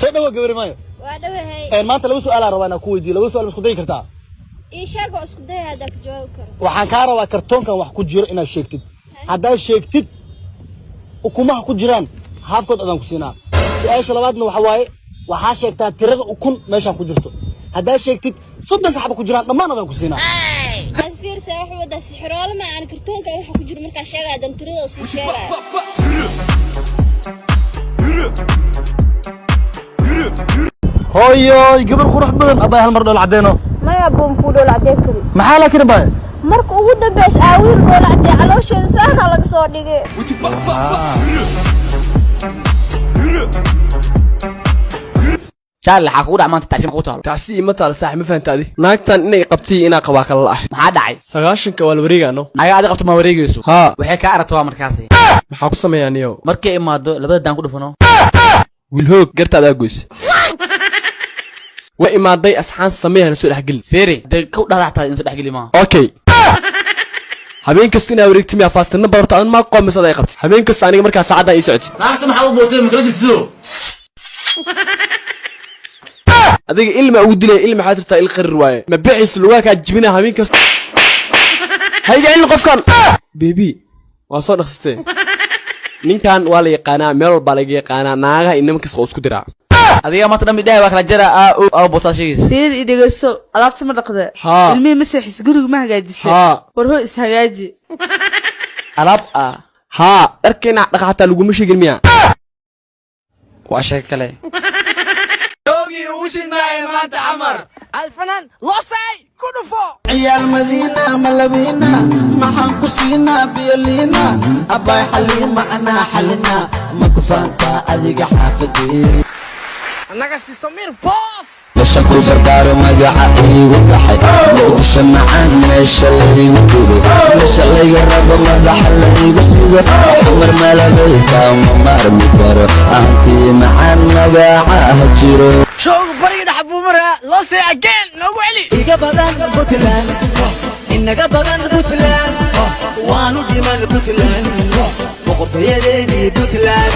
سيدنا قبل مايو وادوي هي ما أنت لو سؤال روانا كويدي لو سؤال مسكو داي كرتا إيش أقول اسكت ده هذاك جوكر waxaan ka rabaa kartoonkan wax ku jiro inaad sheegtid hadaa sheegtid ukumaha ku jiraan haafkood adan ku siinaa su'aasha labaadna waxa waaye waxa sheegtaa tirada ukun meeshan ku jirto hadaa sheegtid 30 xabo ku jiraan dhamaan adan ku siinaa أذفير ساوح وده سحرول ما أنا كرتون كأي حكوا جرو مركز شاقة دم تريد أصل شاقة هوي قبل خروح بدن أباي هالمرة دول عدينه ما يبون كودو العدين كري محالة كده باي مرك وده بس أوير دول عدي على وش إنسان على قصور دقيق شال حقود عمان تعسيم خوتها تعسي متى صاحب ما فهمت هذه ناقتن إني قبتي إنا قواك الله ما حد عاي سغاشن كوال وريغانو أنا قاعد قبت ما وريجيسو ها وحكي كارتوا مركزي ما حكوا سميان يو مركي إما دو لبدا دان كده فنو والهوك قرت هذا جوز وإما ضي أسحان سميها نسول حقل فيري ده كود هذا حتى إنسان حقي لي ما أوكي habeen kasta inaa wareegtimi afaasta number horta aan ma qoomsada ay qabtay habeen kasta aniga markaa saacada ay socotay naagta maxaa u bootay ma kala jirto adiga ilma ugu dilay ilma xaadirta il qarir waaye ma bixis lugaaka jibina habeen kasta hayga in qofkan baby waa soo dhaqsatay ninkan waa la yaqaanaa meel walba laga yaqaanaa naagaha inama kasta isku diraa adiga ma tadami dhaay waa kala jira oo boota sheegis سير إدغسو alaabta ma dhaqda ilmi masaxis guriga ma hagaajisay war hoo is hagaaji alaab ha darkeena dhaqaata lagu ma sheegin miya waa shay kale دوغي وشناي ما تعمر الفنان لوسي كدفو عيال مدينة ملبينا محن كسينا بيلينا أباي حليمة أنا حلنا مكفانتا أذيق حافظي نقصي سمير بوس لشكو بربارو مقاعة إيغو بحي لوش معان ميشا اللي يقولو ميشا اللي يقرب مدح اللي يقصيدو حمر ملبيتا وممار مكارو أنتي معان مقاعة هجيرو شوق بريد حبو مرة لوسي أجين نوغو علي إيقا بدان بوتلان إنقا بدان بوتلان وانو ديمان بوتلان وقفت يديني بوتلان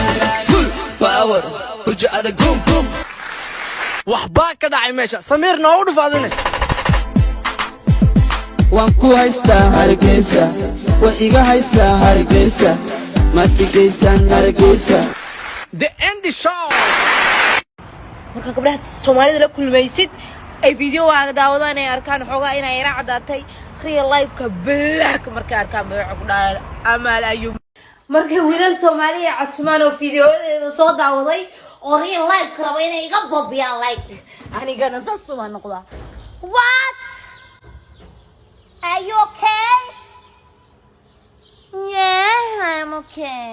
فل باور رجع هذا قوم قوم وحباك كده عميشة سمير نوغو دفاذني وانكو هايستا هارجيسا وإيقا هايسا هارجيسا ما تيجيسا هارجيسا The end show marka gabdhaha Soomaalida la kulmaysid ay video waaga daawadaan ay arkaan xogaa inay yara cadaatay real life ka black marka arkaan magaca ku dhaay amal ayuu marka wiilal Soomaaliya casmaan oo videodeeda soo daawaday oo real life ka rabo inay iga bobiyaan like anigana sasuma noqda what are you okay yeah I'm okay